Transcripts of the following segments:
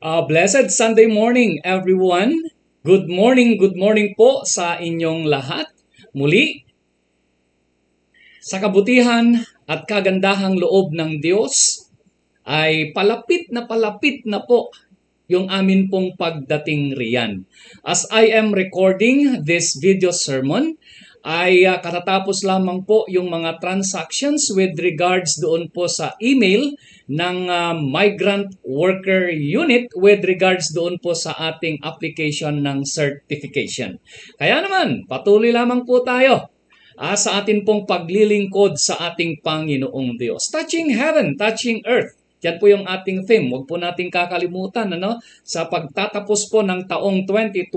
Blessed Sunday morning, everyone. Good morning po sa inyong lahat. Muli, sa kabutihan at kagandahang loob ng Diyos, ay palapit na po yung amin pong pagdating riyan. As I am recording this video sermon, ay katatapos lamang po yung mga transactions with regards doon po sa email ng Migrant Worker Unit with regards doon po sa ating application ng certification. Kaya naman, patuloy lamang po tayo sa atin pong paglilingkod sa ating Panginoong Diyos. Touching heaven, touching earth. Yan po yung ating theme. Huwag po nating kakalimutan, sa pagtatapos po ng taong 2025,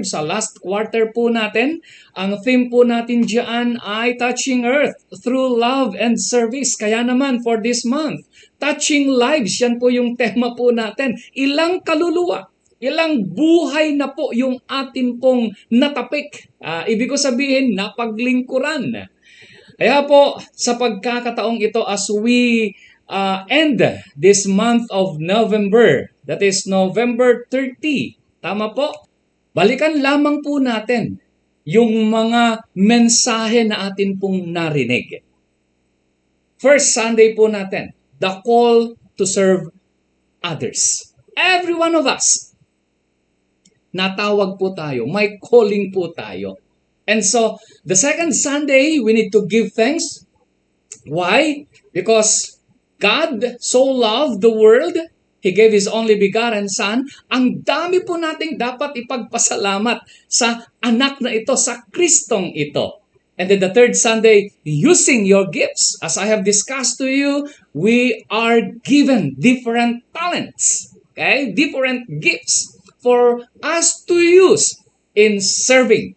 sa last quarter po natin, ang theme po natin diyan ay Touching Earth through Love and Service. Kaya naman for this month, Touching Lives, yan po yung tema po natin. Ilang kaluluwa, ilang buhay na po yung atin pong natapik. Ibig ko sabihin, napaglingkuran. Kaya po, sa pagkakataong ito, as we end this month of November, that is November 30, tama po? Balikan lamang po natin yung mga mensahe na atin pong narinig. First Sunday po natin, the call to serve others. Every one of us, natawag po tayo, may calling po tayo. And so, the second Sunday, we need to give thanks. Why? Because God so loved the world, He gave His only begotten Son. Ang dami po nating dapat ipagpasalamat sa anak na ito, sa Kristong ito. And then the third Sunday, using your gifts. As I have discussed to you, we are given different talents. Okay? Different gifts for us to use in serving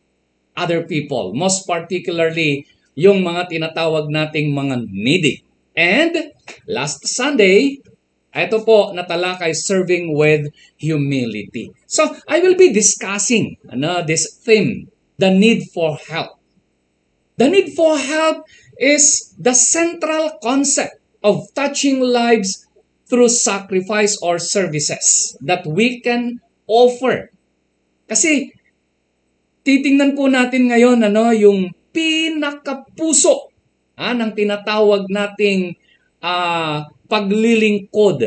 other people. Most particularly, yung mga tinatawag nating mga needy. And last Sunday, ito po natalakay serving with humility. So, I will be discussing this theme, the need for help. The need for help is the central concept of touching lives through sacrifice or services that we can offer. Kasi, titingnan po natin ngayon yung pinakapuso ng tinatawag nating paglilingkod.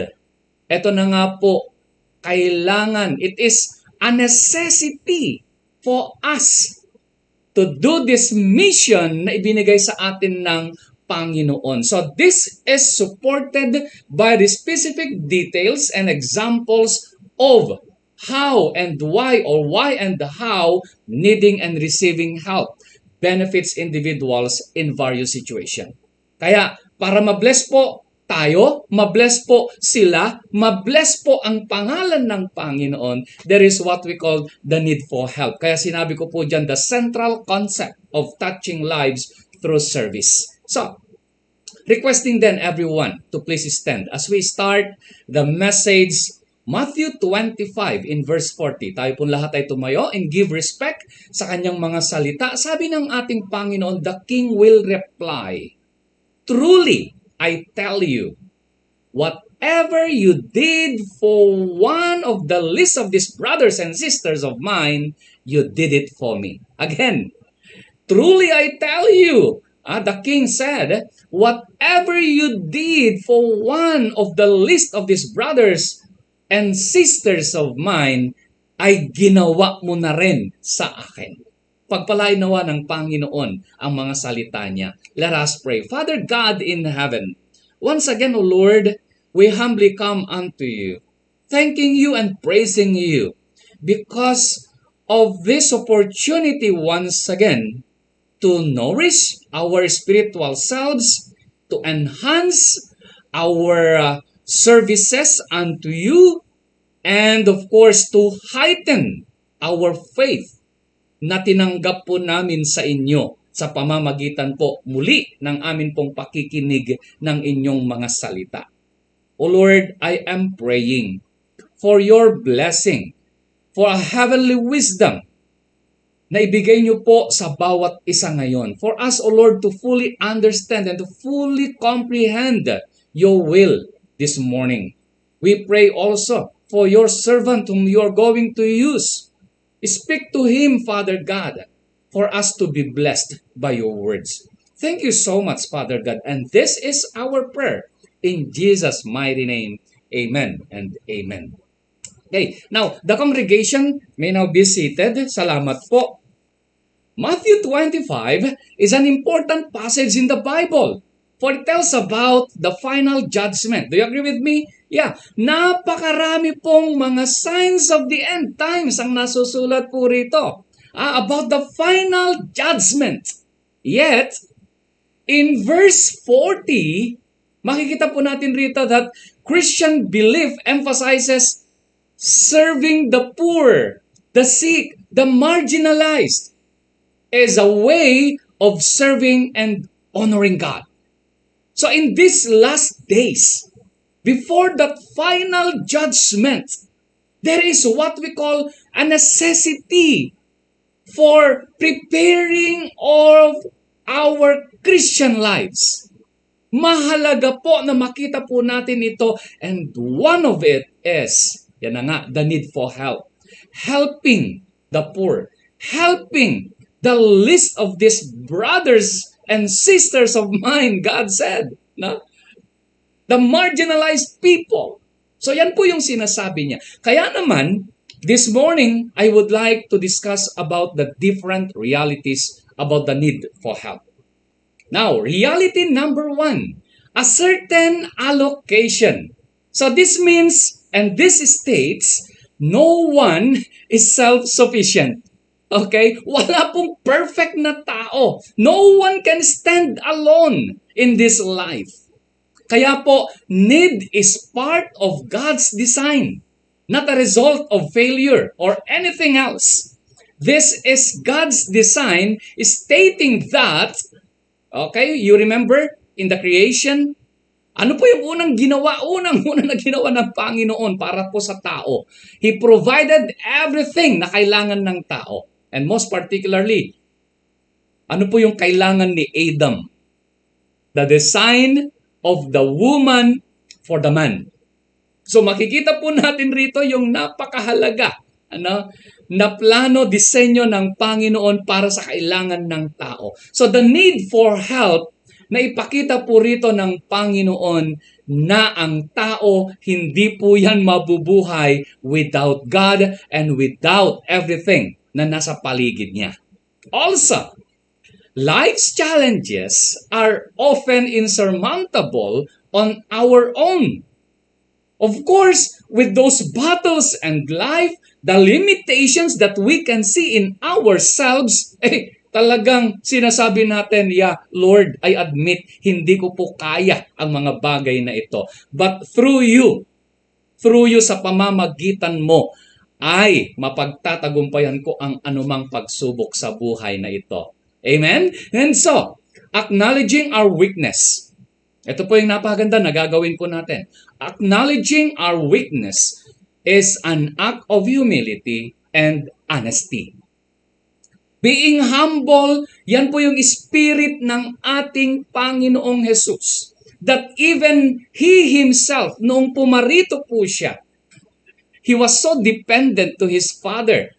Ito na nga po, kailangan, it is a necessity for us to do this mission na ibinigay sa atin ng Panginoon. So this is supported by the specific details and examples of how and why, or why and how needing and receiving help benefits individuals in various situations. Kaya, para mabless po tayo, mabless po sila, mabless po ang pangalan ng Panginoon, there is what we call the need for help. Kaya sinabi ko po dyan, the central concept of touching lives through service. So, requesting then everyone to please stand as we start the message Matthew 25 in verse 40. Tayo po lahat ay tumayo and give respect sa kanyang mga salita. Sabi ng ating Panginoon, the King will reply, truly, I tell you, whatever you did for one of the least of these brothers and sisters of mine, you did it for me. Again, truly I tell you, the King said, whatever you did for one of the least of these brothers and sisters of mine, ay ginawa mo na rin sa akin. Pagpalain nawa ng Panginoon ang mga salita niya. Let us pray. Father God in heaven, once again, O Lord, we humbly come unto you, thanking you and praising you because of this opportunity once again to nourish our spiritual selves, to enhance our services unto you, and of course to heighten our faith na tinanggap po namin sa inyo sa pamamagitan po muli ng amin pong pakikinig ng inyong mga salita. O Lord, I am praying for your blessing, for a heavenly wisdom na ibigay niyo po sa bawat isa ngayon. For us, O Lord, to fully understand and to fully comprehend your will this morning. We pray also for your servant whom you are going to use. Speak to him, Father God, for us to be blessed by your words. Thank you so much, Father God. And this is our prayer in Jesus' mighty name. Amen and amen. Okay, now, the congregation may now be seated. Salamat po. Matthew 25 is an important passage in the Bible, for it tells about the final judgment. Do you agree with me? Yeah, napakarami pong mga signs of the end times ang nasusulat po rito about the final judgment. Yet, in verse 40, makikita po natin rito that Christian belief emphasizes serving the poor, the sick, the marginalized as a way of serving and honoring God. So in these last days, before that final judgment, there is what we call a necessity for preparing of our Christian lives. Mahalaga po na makita po natin ito, and one of it is, yan na nga, the need for help. Helping the poor. Helping the list of these brothers and sisters of mine, God said. No? The marginalized people. So yan po yung sinasabi niya. Kaya naman, this morning, I would like to discuss about the different realities about the need for help. Now, reality number 1, a certain allocation. So this means, and this states, no one is self-sufficient. Okay? Wala pong perfect na tao. No one can stand alone in this life. Kaya po, need is part of God's design, not a result of failure or anything else. This is God's design stating that, okay, you remember in the creation, ano po yung unang ginawa? Unang-una na ginawa ng Panginoon para po sa tao. He provided everything na kailangan ng tao. And most particularly, ano po yung kailangan ni Adam? The design of the woman for the man. So makikita po natin rito yung napakahalaga na plano, disenyo ng Panginoon para sa kailangan ng tao. So the need for help na ipakita po rito ng Panginoon na ang tao, hindi po yan mabubuhay without God and without everything na nasa paligid niya. Also, life's challenges are often insurmountable on our own. Of course, with those battles and life, the limitations that we can see in ourselves, talagang sinasabi natin, yeah, Lord, I admit, hindi ko po kaya ang mga bagay na ito. But through you sa pamamagitan mo, ay mapagtatagumpayan ko ang anumang pagsubok sa buhay na ito. Amen? And so, acknowledging our weakness. Ito po yung napakaganda na gagawin po natin. Acknowledging our weakness is an act of humility and honesty. Being humble, yan po yung spirit ng ating Panginoong Jesus. That even He Himself, noong pumarito po siya, He was so dependent to His Father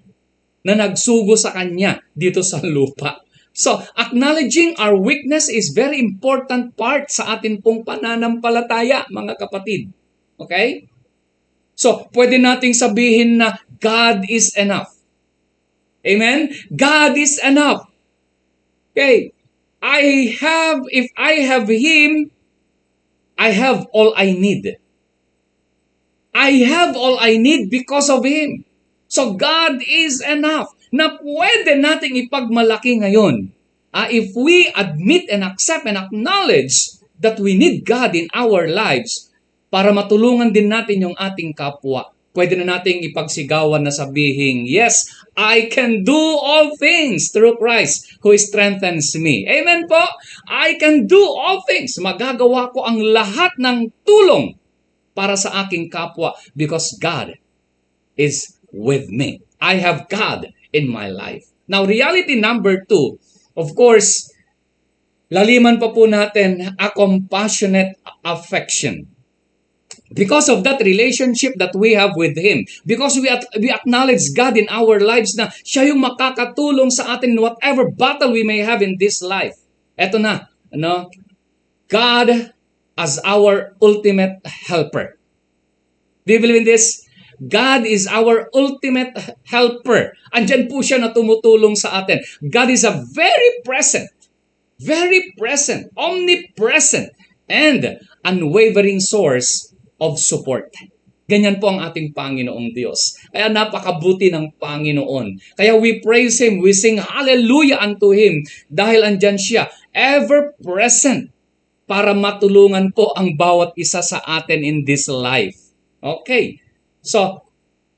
na nagsugo sa Kanya dito sa lupa. So, acknowledging our weakness is very important part sa atin pong pananampalataya, mga kapatid. Okay? So, pwede nating sabihin na God is enough. Amen? God is enough. Okay. If I have Him, I have all I need. I have all I need because of Him. So God is enough. Na pwede nating ipagmalaki ngayon. If we admit and accept and acknowledge that we need God in our lives para matulungan din natin yung ating kapwa, pwede na nating ipagsigawan na sabihin, yes, I can do all things through Christ who strengthens me. Amen po? I can do all things. Magagawa ko ang lahat ng tulong para sa aking kapwa because God is with me. I have God in my life. Now, reality number 2, of course, laliman pa po natin a compassionate affection. Because of that relationship that we have with Him, because we acknowledge God in our lives na siya yung makakatulong sa atin in whatever battle we may have in this life. Eto na, God as our ultimate helper. Do you believe in this? God is our ultimate helper. Andyan po siya na tumutulong sa atin. God is a very present, omnipresent, and unwavering source of support. Ganyan po ang ating Panginoong Diyos. Kaya napakabuti ng Panginoon. Kaya we praise Him, we sing hallelujah unto Him dahil andyan siya, ever present, para matulungan po ang bawat isa sa atin in this life. Okay. So,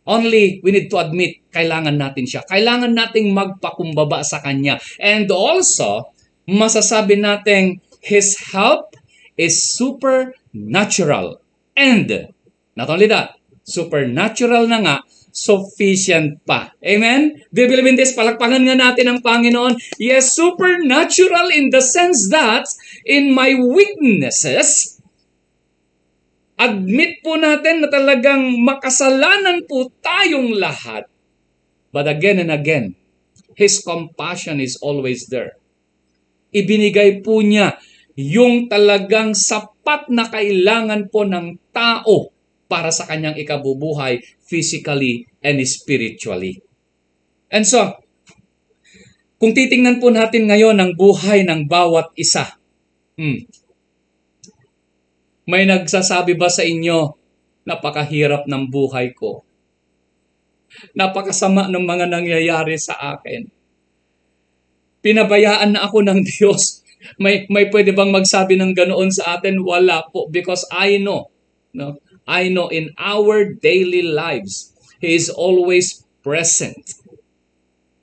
only we need to admit, kailangan natin siya. Kailangan nating magpakumbaba sa Kanya. And also, masasabi natin, His help is supernatural. And, not only that, supernatural na nga, sufficient pa. Amen? Do you believe in this? Palakpakan nga natin ang Panginoon. Yes, supernatural in the sense that in my weaknesses, admit po natin na talagang makasalanan po tayong lahat. But again and again, His compassion is always there. Ibinigay po niya yung talagang sapat na kailangan po ng tao para sa kanyang ikabubuhay physically and spiritually. And so, kung titingnan po natin ngayon ang buhay ng bawat isa, may nagsasabi ba sa inyo, napakahirap ng buhay ko? Napakasama ng mga nangyayari sa akin. Pinabayaan na ako ng Diyos. May pwede bang magsabi ng ganoon sa atin? Wala po. Because I know in our daily lives, He is always present.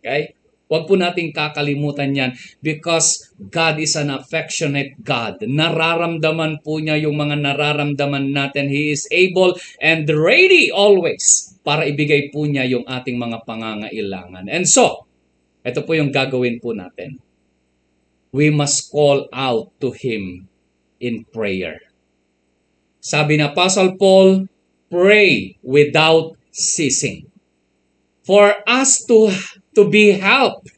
Okay? Huwag po nating kakalimutan yan because God is an affectionate God. Nararamdaman po niya yung mga nararamdaman natin. He is able and ready always para ibigay po niya yung ating mga pangangailangan. And so, ito po yung gagawin po natin. We must call out to Him in prayer. Sabi na Apostle Paul, pray without ceasing. For us to be helped.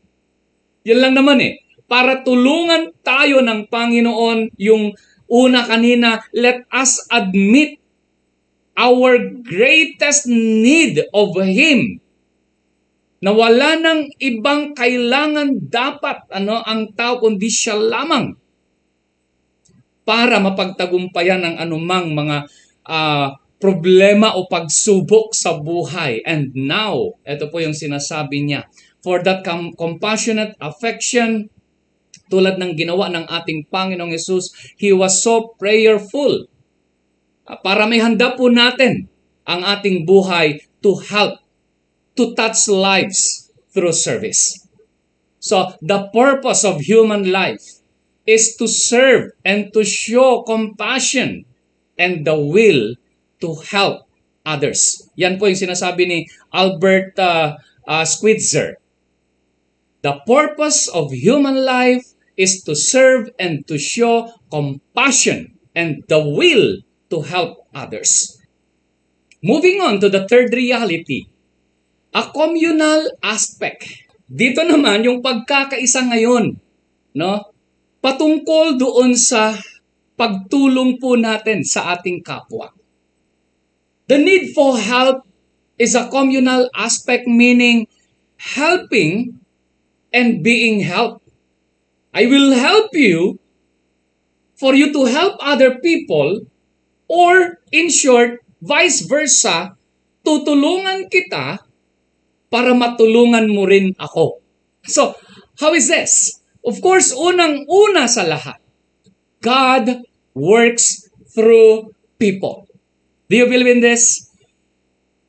Yan lang naman para tulungan tayo ng Panginoon, yung una kanina, let us admit our greatest need of Him. Na wala ng ibang kailangan dapat ang tao kundi siya lamang para mapagtagumpayan ang anumang mga problema o pagsubok sa buhay. And now, ito po yung sinasabi niya, for that compassionate affection, tulad ng ginawa ng ating Panginoong Hesus, He was so prayerful. Para may handa po natin ang ating buhay to help, to touch lives through service. So, the purpose of human life is to serve and to show compassion and the will to help others. Yan po yung sinasabi ni Albert Schweitzer. The purpose of human life is to serve and to show compassion and the will to help others. Moving on to the third reality, a communal aspect. Dito naman yung pagkakaisa ngayon, patungkol doon sa pagtulong po natin sa ating kapwa. The need for help is a communal aspect, meaning helping and being helped. I will help you for you to help other people, or in short, vice versa, tutulungan kita para matulungan mo rin ako. So, how is this? Of course, unang-una sa lahat, God works through people. Do you believe in this?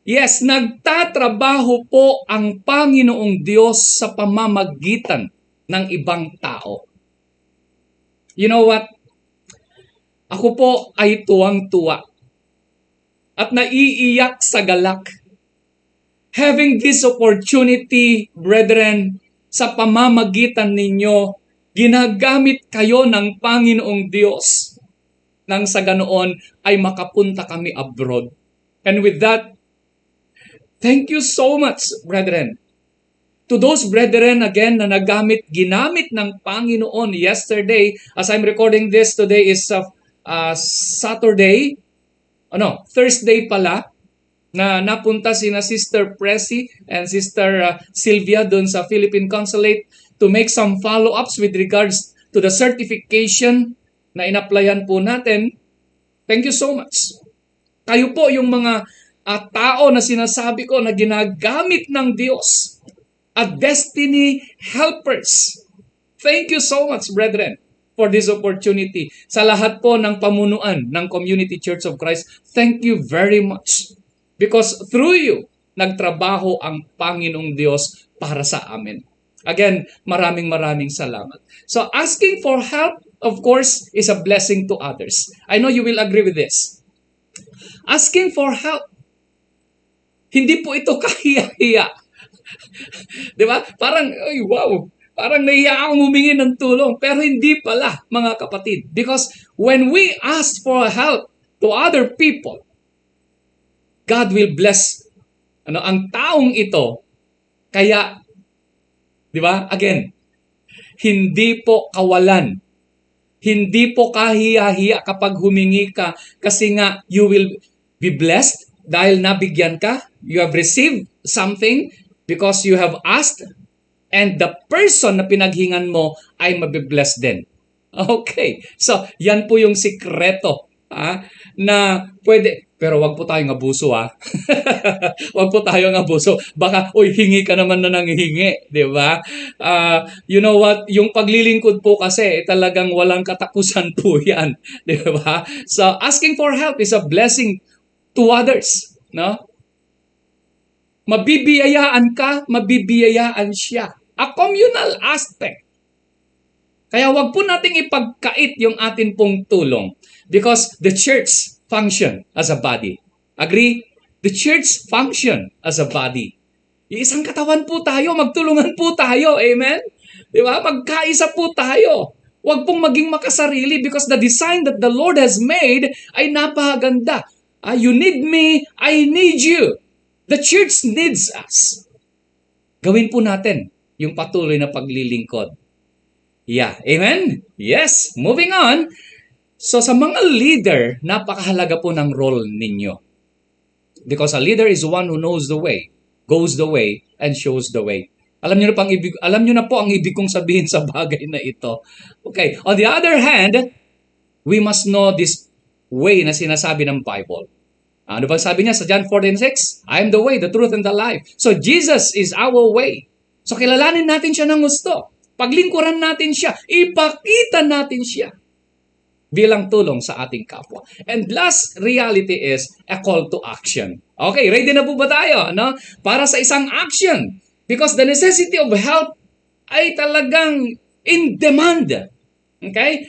Yes, nagtatrabaho po ang Panginoong Diyos sa pamamagitan ng ibang tao. You know what? Ako po ay tuwang-tuwa at naiiyak sa galak. Having this opportunity, brethren, sa pamamagitan ninyo, ginagamit kayo ng Panginoong Diyos nang sa ganoon ay makapunta kami abroad. And with that, thank you so much, brethren. To those brethren again na ginamit ng Panginoon yesterday, as I'm recording this, today is Thursday pala, na napunta sina Sister Pressy and Sister Sylvia dun sa Philippine Consulate to make some follow-ups with regards to the certification na in-applyan po natin. Thank you so much. Kayo po yung mga tao na sinasabi ko na ginagamit ng Diyos at destiny helpers. Thank you so much, brethren, for this opportunity. Sa lahat po ng pamunuan ng Community Church of Christ, thank you very much. Because through you, nagtrabaho ang Panginoong Diyos para sa amin. Again, maraming salamat. So asking for help, of course, is a blessing to others. I know you will agree with this. Asking for help, hindi po ito kahiya-hiya. Di ba? Parang, ay wow, parang nahiya akong humingi ng tulong. Pero hindi pala, mga kapatid. Because when we ask for help to other people, God will bless ang taong ito. Kaya, di ba? Again, hindi po kawalan. Hindi po kahiya-hiya kapag humingi ka kasi nga you will be blessed dahil nabigyan ka. You have received something because you have asked, and the person na pinaghingan mo ay mabibless din. Okay. So, yan po yung sikreto na pwede. Pero wag po tayong abuso wag po tayong abuso. Baka, hingi ka naman na nanghihingi. Di ba? You know what? Yung paglilingkod po kasi, talagang walang katapusan po yan. Di ba? So, asking for help is a blessing to others. No? Mabibiyayaan ka, mabibiyayaan siya. A communal aspect. Kaya wag po nating ipagkait yung atin pong tulong. Because the church function as a body. Agree? The church function as a body. Isang katawan po tayo, magtulungan po tayo. Amen? Di ba? Magkaisa po tayo. Huwag pong maging makasarili because the design that the Lord has made ay napakaganda. You need me, I need you. The church needs us. Gawin po natin yung patuloy na paglilingkod. Yeah. Amen? Yes. Moving on. So sa mga leader, napakahalaga po ng role ninyo. Because a leader is one who knows the way, goes the way, and shows the way. Alam niyo na po ang ibig kong sabihin sa bagay na ito. Okay. On the other hand, we must know this way na sinasabi ng Bible. Ano bang sabi niya sa John 14:6? I am the way, the truth, and the life. So Jesus is our way. So kilalanin natin siya ng gusto. Paglingkuran natin siya. Ipakita natin siya bilang tulong sa ating kapwa. And last reality is a call to action. Okay, ready na po ba tayo? No? Para sa isang action. Because the necessity of help ay talagang in demand. Okay?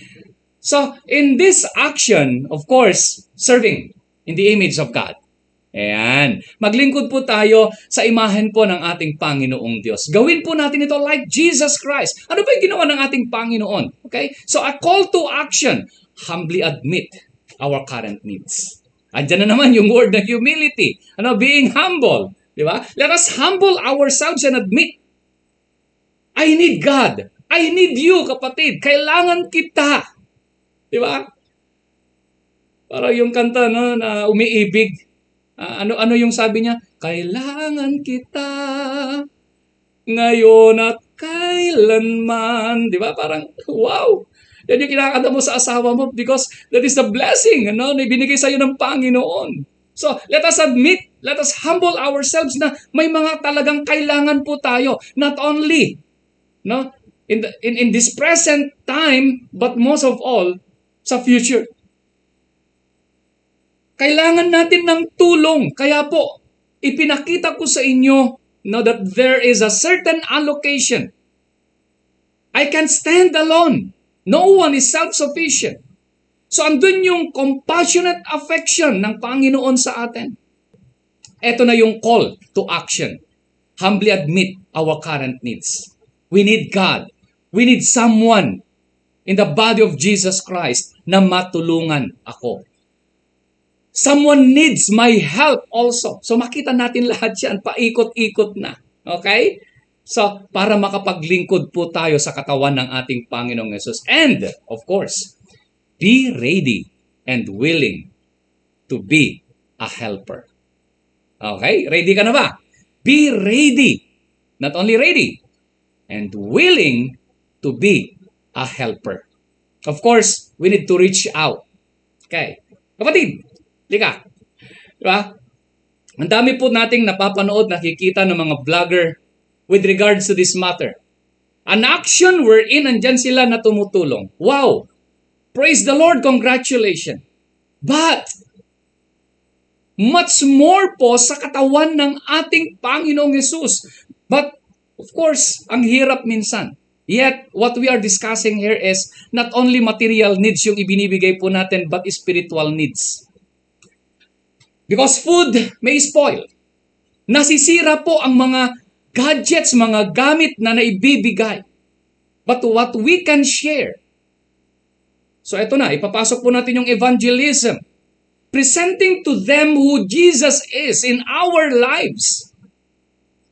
So, in this action, of course, serving in the image of God. Ayan. Maglingkod po tayo sa imahen po ng ating Panginoong Diyos. Gawin po natin ito like Jesus Christ. Ano ba yung ginawa ng ating Panginoon? Okay? So, a call to action. Humbly admit our current needs. Andiyan na naman yung word na humility. Being humble. Di ba? Let us humble ourselves and admit, I need God. I need you, kapatid. Kailangan kita. Di ba? Parang yung kanta na umiibig. Ano yung sabi niya? Kailangan kita ngayon at kailanman. Di ba? Parang, wow! Yan yung kinakanta mo sa asawa mo because that is the blessing na ibinigay sa iyo ng Panginoon. So, let us admit, let us humble ourselves na may mga talagang kailangan po tayo. Not only in this present time, but most of all, sa future. Kailangan natin ng tulong. Kaya po, ipinakita ko sa inyo that there is a certain allocation. I can stand alone. No one is self-sufficient. So, andun yung compassionate affection ng Panginoon sa atin. Ito na yung call to action. Humbly admit our current needs. We need God. We need someone in the body of Jesus Christ na matulungan ako. Someone needs my help also. So makita natin lahat yan, paikot-ikot na. Okay? So, para makapaglingkod po tayo sa katawan ng ating Panginoong Yesus. And, of course, be ready and willing to be a helper. Okay? Ready ka na ba? Be ready. Not only ready, and willing to be a helper. Of course, we need to reach out. Okay? Kapatid, lika. Diba? Ang dami po nating napapanood, nakikita ng mga vlogger with regards to this matter. An action wherein andyan sila na tumutulong. Wow! Praise the Lord, congratulations. But, much more po sa katawan ng ating Panginoong Yesus. But, of course, ang hirap minsan. Yet, what we are discussing here is not only material needs yung ibinibigay po natin, but spiritual needs. Because food may spoil. Nasisira po ang mga gadgets, mga gamit na naibibigay. But what we can share. So ito na, ipapasok po natin yung evangelism. Presenting to them who Jesus is in our lives.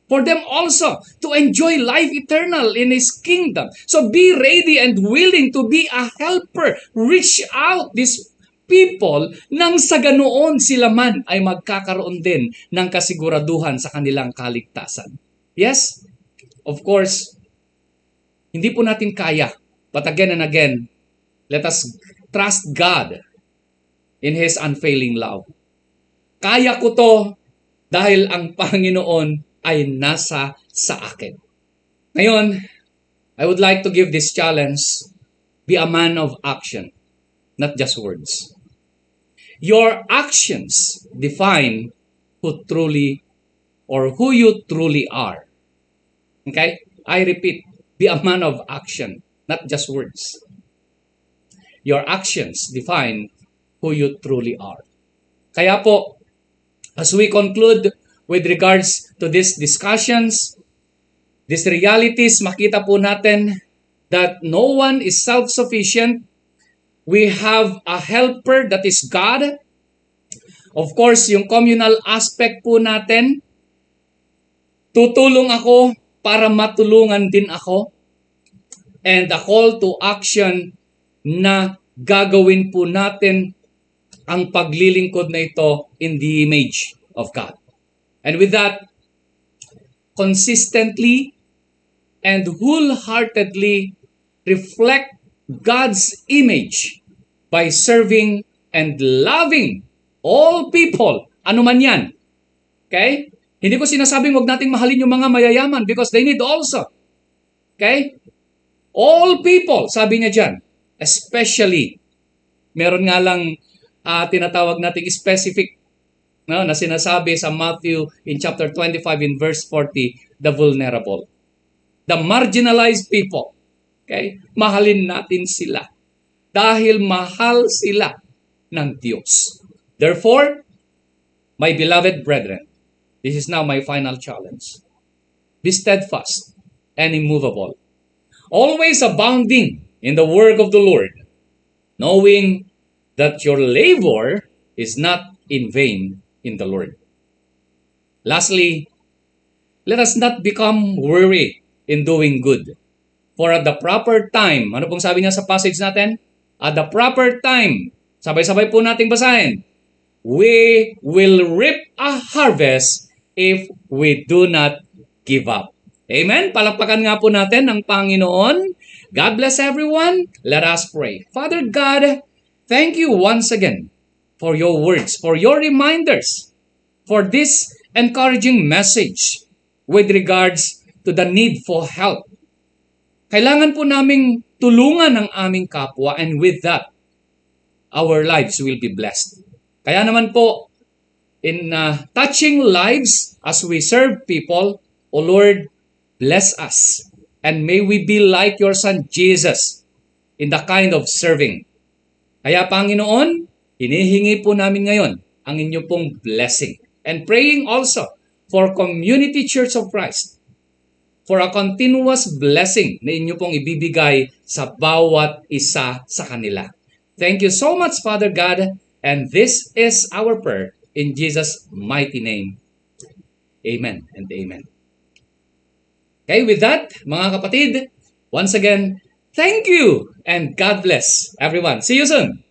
For them also to enjoy life eternal in His kingdom. So be ready and willing to be a helper. Reach out these people nang sa ganoon sila man ay magkakaroon din ng kasiguraduhan sa kanilang kaligtasan. Yes, of course, hindi po natin kaya. But again and again, let us trust God in His unfailing love. Kaya ko to dahil ang Panginoon ay nasa sa akin. Ngayon, I would like to give this challenge. Be a man of action, not just words. Your actions define who truly or who you truly are. Okay? I repeat, be a man of action, not just words. Your actions define who you truly are. Kaya po, as we conclude with regards to these discussions, these realities, makita po natin that no one is self-sufficient. We have a helper that is God. Of course, yung communal aspect po natin, tutulong ako para matulungan din ako. And the call to action na gagawin po natin ang paglilingkod na ito in the image of God. And with that, consistently and wholeheartedly reflect God's image by serving and loving all people. Ano man yan. Okay? Hindi ko sinasabing wag nating mahalin yung mga mayayaman because they need also. Okay? All people, sabi niya dyan. Especially, meron nga lang tinatawag nating specific na sinasabi sa Matthew in chapter 25 in verse 40, the vulnerable. The marginalized people. Okay? Mahalin natin sila. Dahil mahal sila ng Diyos. Therefore, my beloved brethren, this is now my final challenge. Be steadfast and immovable. Always abounding in the work of the Lord, knowing that your labor is not in vain in the Lord. Lastly, let us not become weary in doing good. For at the proper time, ano pong sabi niya sa passage natin? At the proper time, sabay-sabay po nating basahin, we will reap a harvest if we do not give up. Amen? Palakpakan nga po natin ang Panginoon. God bless everyone. Let us pray. Father God, thank you once again for your words, for your reminders, for this encouraging message with regards to the need for help. Kailangan po naming tulungan ang aming kapwa, and with that, our lives will be blessed. Kaya naman po, in touching lives as we serve people, O Lord, bless us. And may we be like your Son Jesus in the kind of serving. Kaya Panginoon, hinihingi po namin ngayon ang inyo pong blessing. And praying also for Community Church of Christ, for a continuous blessing na inyo pong ibibigay sa bawat isa sa kanila. Thank you so much, Father God. And this is our prayer in Jesus' mighty name. Amen and amen. Okay, with that, mga kapatid, once again, thank you and God bless everyone. See you soon.